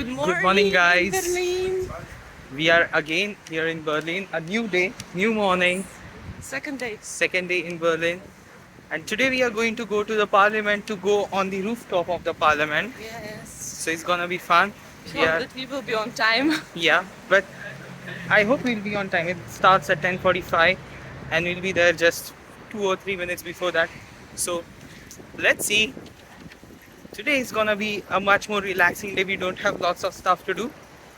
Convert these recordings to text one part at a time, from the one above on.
Good morning, guys. Berlin. We are again here in Berlin. A new day, new morning, Second day. second day in Berlin. And today we are going to go to the parliament to go on the rooftop of the parliament. Yes. So it's gonna be fun. We hope that we will be on time. Yeah, but I hope we'll be on time. It starts at 10:45 and we'll be there just 2 or 3 minutes before that. So let's see. Today is gonna be a much more relaxing day. We don't have lots of stuff to do.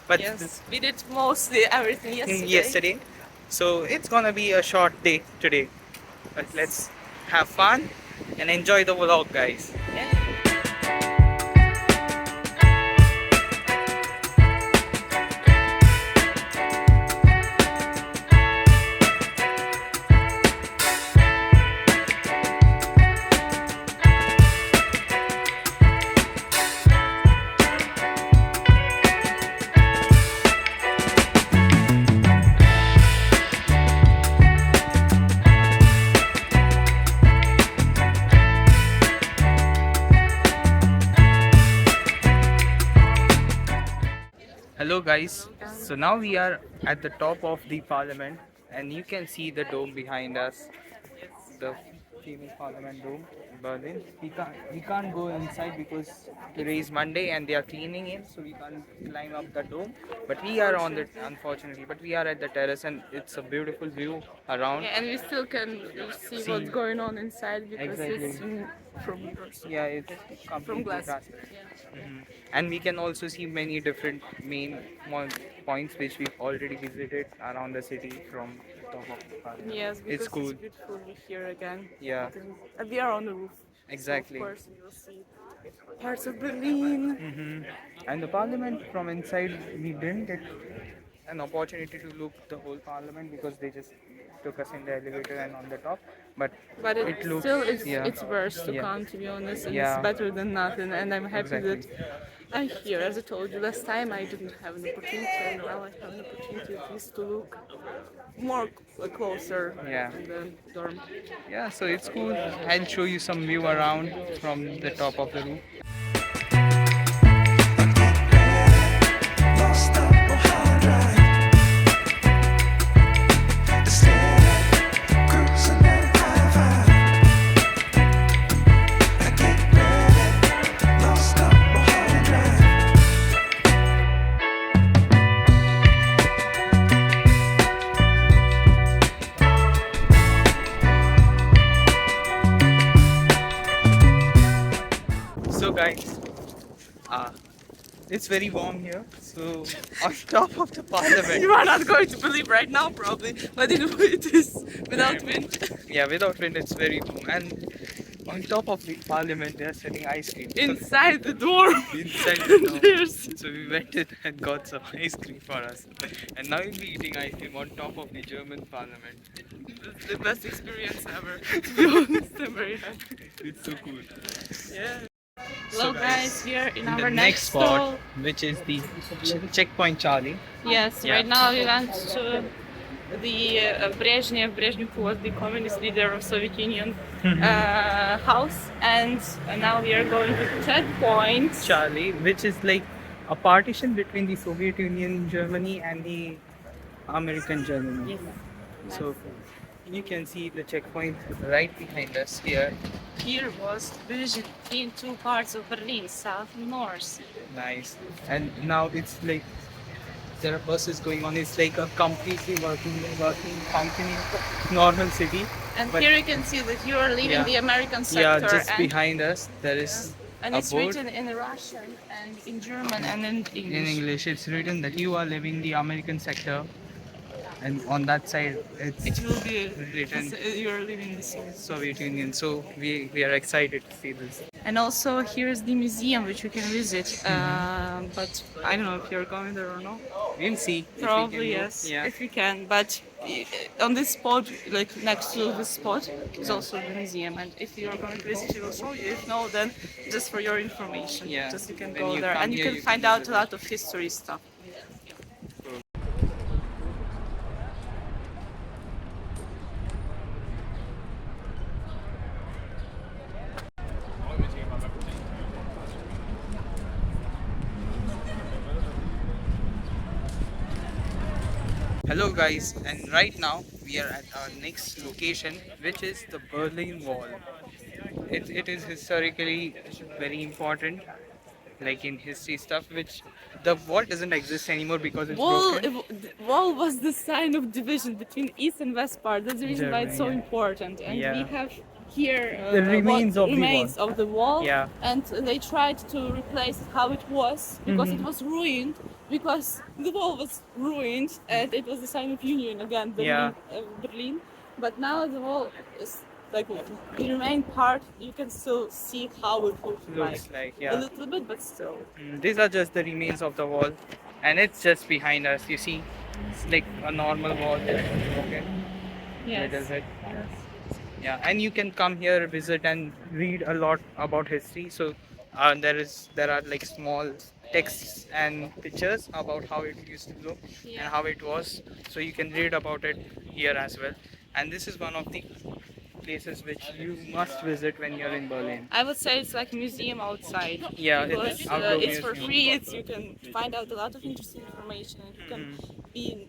But Yes, we did mostly everything yesterday. So it's gonna be a short day today. But let's have fun and enjoy the vlog, guys. Yeah. Hello, guys. So now we are at the top of the parliament, and you can see the dome behind us, the famous parliament dome in Berlin. We can't go inside because today is Monday and they are cleaning it, so we can't climb up the dome. But we are on the unfortunately, but we are at the terrace, and it's a beautiful view around. Yeah, and we still can see what's going on inside because Exactly. it's from yours. Yeah, it's completely glass. transparent. Yeah. And we can also see many different main points which we've already visited around the city from top of the parliament. Yes, because It's cool. it's beautiful here again. Yeah. And we are on the roof. Exactly. So of course we will see parts of Berlin. And the parliament from inside, we didn't get an opportunity to look the whole parliament because they just took us in the elevator and on the top. But But it looks, still is yeah, it's worth to yeah. come, to be honest, and Yeah. it's better than nothing, and I'm happy Exactly. that I'm here. As I told you last time, I didn't have an opportunity, and now I have an opportunity at least to look more closer Yeah. in the dorm. Yeah, so it's cool. I'll show you some view around from the top of the roof. Lost up on hard drive. Instead, cruising at high five. I get ready. Lost up on hard drive. So guys, it's very warm here. So on top of the parliament, You are not going to believe right now, probably, but it is without wind. yeah, without wind it's very warm. And on top of the parliament, they're selling ice cream. Inside the dorm. Inside the dorm. There's So we went in and got some ice cream for us. And now we'll be eating ice cream on top of the German parliament. the best experience ever. To be honest, I'm very happy. It's so cool. Yeah. So Hello guys, guys, we are in The our next spot, stall. which is the checkpoint Charlie. Yes, Yeah. right now we went to the Brezhnev, who was the communist leader of Soviet Union, house, and now we are going to checkpoint. Charlie, which is like a partition between the Soviet Union, Germany, and the American Germany. Yes. So you can see the checkpoint right behind us here. Here was division in two parts of Berlin, south and north. Nice. And now it's like there are buses going on. It's like a completely working, functioning, normal city. And But- here you can see that you are leaving Yeah. the American sector. Yeah, just and, behind us there is and a it's board. written in Russian and in German and in English. In English, it's written that you are leaving the American sector, and on that side, It it's will be written you are leaving the city. Soviet Union. So we are excited to see this. And also here's the museum which you can visit. But I don't know if you're going there or not. We'll see. if we can Probably go. yes, Yeah. if we can. But on this spot, like next to this spot, is also the museum. And if you're going to visit, we will show you. If no, then just for your information, Yeah. just you can When go you there come and you here, can you find can out visit a lot of history stuff. Hello guys, and right now we are at our next location, which is the Berlin Wall. It is historically very important, like in history stuff, which the wall doesn't exist anymore because it's broken. The wall was the sign of division between east and west part. That's the reason why it's so Germany, important. And yeah. we have here The remains of the remains wall. of the wall. Yeah. And they tried to replace how it was because it was ruined. Because the wall was ruined and it was a sign of union again, Yeah. Berlin. But now the wall is like the remaining part. You can still see how it looks Looks like, a yeah. little bit, but still. These are just the remains of the wall, and it's just behind us. You see, it's like a normal wall that's broken. Little bit. Yeah, and you can come here, visit, and read a lot about history. So there are like small texts and pictures about how it used to look and how it was. So you can read about it here as well. And this is one of the places which you must visit when you're in Berlin. I would say it's like a museum outside. Yeah, Because it's outdoor it's for museum. free. You can find out a lot of interesting information, and you can be.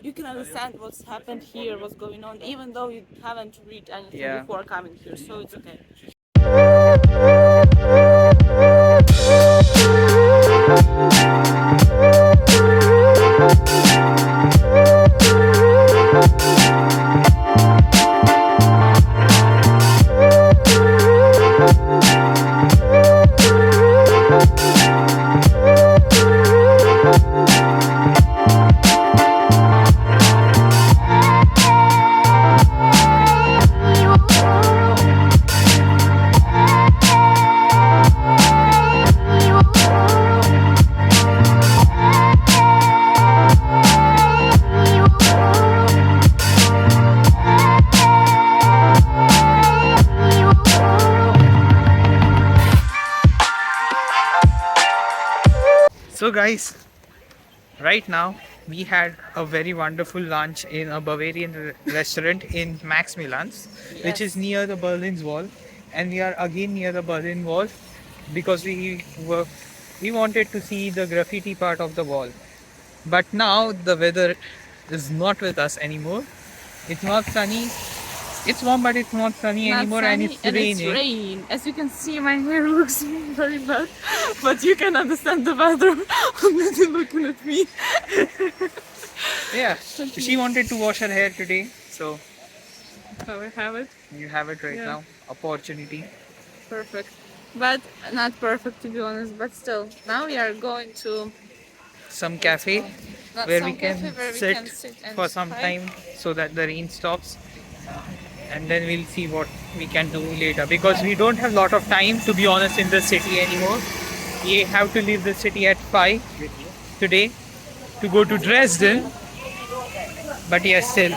You can understand what's happened here, what's going on, even though you haven't read anything Yeah. before coming here. So it's okay. So guys, right now we had a very wonderful lunch in a Bavarian restaurant in Maximilians, which is Yes. near the Berlin's Wall, and we are again near the Berlin Wall because we wanted to see the graffiti part of the wall. But now the weather is not with us anymore. It's not sunny. It's warm, but it's not sunny Not anymore, sunny and it's and raining. it's rain. As you can see, my hair looks very bad, but you can understand the weather only looking at me. Yeah, she wanted to wash her hair today, so So we have it. you have it right Yeah. now. Opportunity. Perfect. But not perfect to be honest, but still. Now we are going to Some cafe not where some we can cafe where we sit can sit and for some hike. time so that the rain stops, and then we'll see what we can do later, because we don't have a lot of time, to be honest, in the city anymore. We have to leave the city at 5 today to go to Dresden, but yes, still,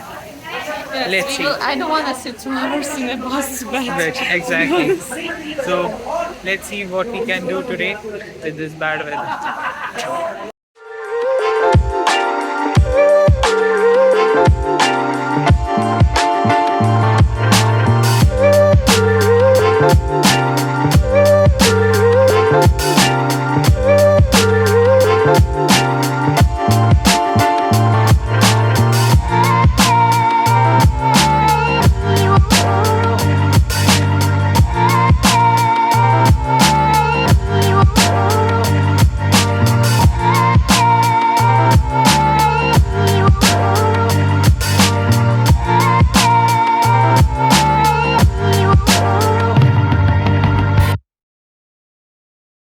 Yes, let's we see. will- I don't want to sit 2 hours in a bus, but Right, exactly. So let's see what we can do today with this bad weather.